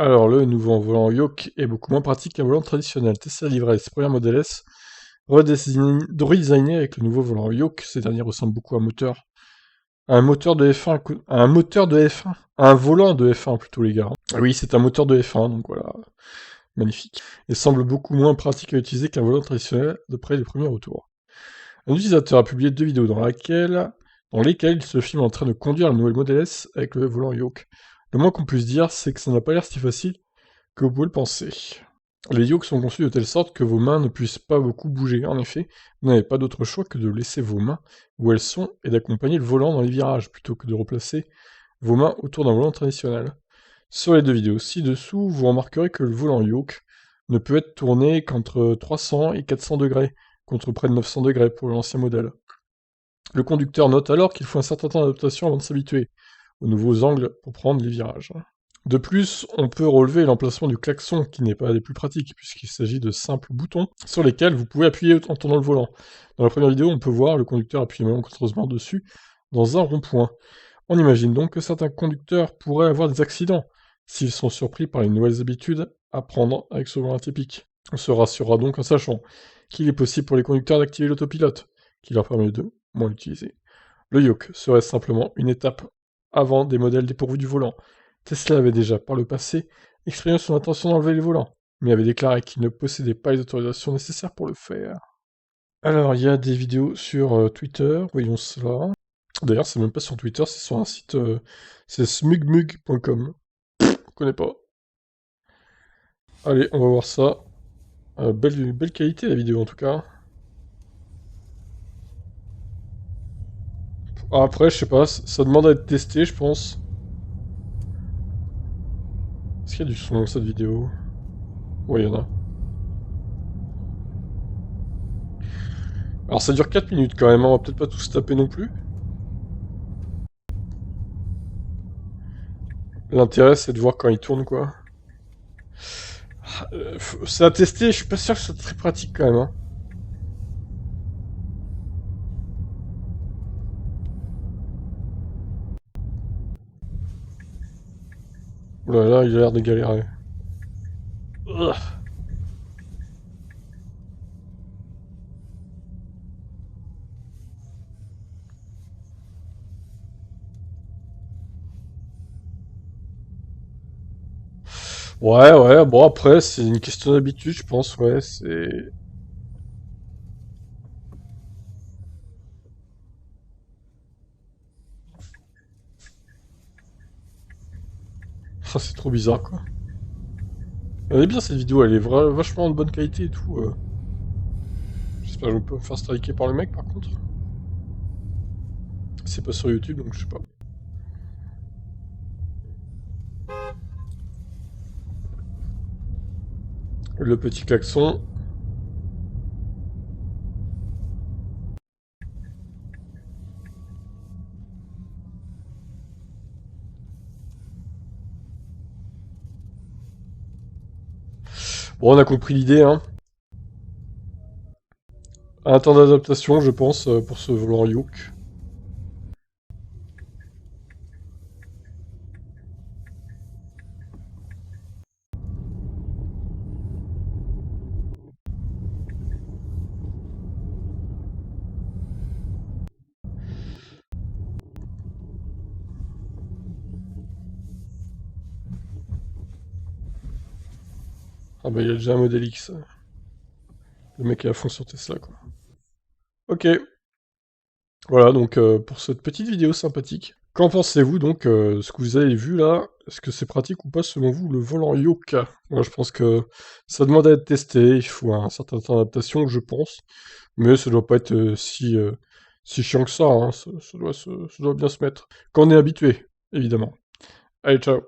Alors, le nouveau volant Yoke est beaucoup moins pratique qu'un volant traditionnel. Tesla livrait ses premiers Model S redesignés avec le nouveau volant Yoke. Ces derniers ressemblent beaucoup à un moteur de F1, à un moteur de F1, à un volant de F1 plutôt les gars. Oui, c'est un moteur de F1, donc voilà, magnifique. Et semble beaucoup moins pratique à utiliser qu'un volant traditionnel d'après les premiers retours. Un utilisateur a publié 2 vidéos dans lesquelles il se filme en train de conduire la nouvelle Model S avec le volant Yoke. Le moins qu'on puisse dire, c'est que ça n'a pas l'air si facile que vous pouvez le penser. Les yokes sont conçus de telle sorte que vos mains ne puissent pas beaucoup bouger. En effet, vous n'avez pas d'autre choix que de laisser vos mains où elles sont et d'accompagner le volant dans les virages, plutôt que de replacer vos mains autour d'un volant traditionnel. Sur les 2 vidéos ci-dessous, vous remarquerez que le volant yoke ne peut être tourné qu'entre 300 et 400 degrés, contre près de 900 degrés pour l'ancien modèle. Le conducteur note alors qu'il faut un certain temps d'adaptation avant de s'habituer aux nouveaux angles pour prendre les virages. De plus, on peut relever l'emplacement du klaxon, qui n'est pas des plus pratiques, puisqu'il s'agit de simples boutons sur lesquels vous pouvez appuyer en tournant le volant. Dans la première vidéo, on peut voir le conducteur appuyer malencontreusement dessus, dans un rond-point. On imagine donc que certains conducteurs pourraient avoir des accidents, s'ils sont surpris par les nouvelles habitudes à prendre avec ce volant atypique. On se rassurera donc en sachant qu'il est possible pour les conducteurs d'activer l'autopilote, qui leur permet de moins l'utiliser. Le yoke serait simplement une étape avant des modèles dépourvus du volant. Tesla avait déjà, par le passé, exprimé son intention d'enlever les volants, mais avait déclaré qu'il ne possédait pas les autorisations nécessaires pour le faire. Alors, il y a des vidéos sur Twitter, voyons cela. D'ailleurs, c'est même pas sur Twitter, c'est sur un site, c'est smugmug.com. Je connais pas. Allez, on va voir ça. Belle qualité la vidéo en tout cas. Après, je sais pas, ça demande à être testé, je pense. Est-ce qu'il y a du son dans cette vidéo? Ouais, il y en a. Alors ça dure 4 minutes quand même, hein, on va peut-être pas tous taper non plus. L'intérêt c'est de voir quand il tourne quoi. C'est à tester, je suis pas sûr que ce soit très pratique quand même. Hein. Oh là là, il a l'air de galérer. Ugh. Ouais, ouais, bon après, c'est une question d'habitude, je pense, ouais, c'est... Ah, c'est trop bizarre, quoi. Elle est bien, cette vidéo, elle est vachement de bonne qualité et tout. J'espère que je vais pas me faire striker par le mec, par contre. C'est pas sur YouTube, donc je sais pas. Le petit klaxon. Bon, on a compris l'idée, hein. Un temps d'adaptation, je pense, pour ce volant yoke. Ah bah il y a déjà un modèle X. Le mec est à fond sur Tesla, quoi. Ok, voilà donc pour cette petite vidéo sympathique. Qu'en pensez-vous donc ce que vous avez vu là? Est-ce que c'est pratique ou pas selon vous le volant yoke? Moi je pense que ça demande à être testé, il faut un certain temps d'adaptation je pense, mais ça doit pas être si chiant que ça, hein. Ça doit bien se mettre. Quand on est habitué, évidemment. Allez, ciao!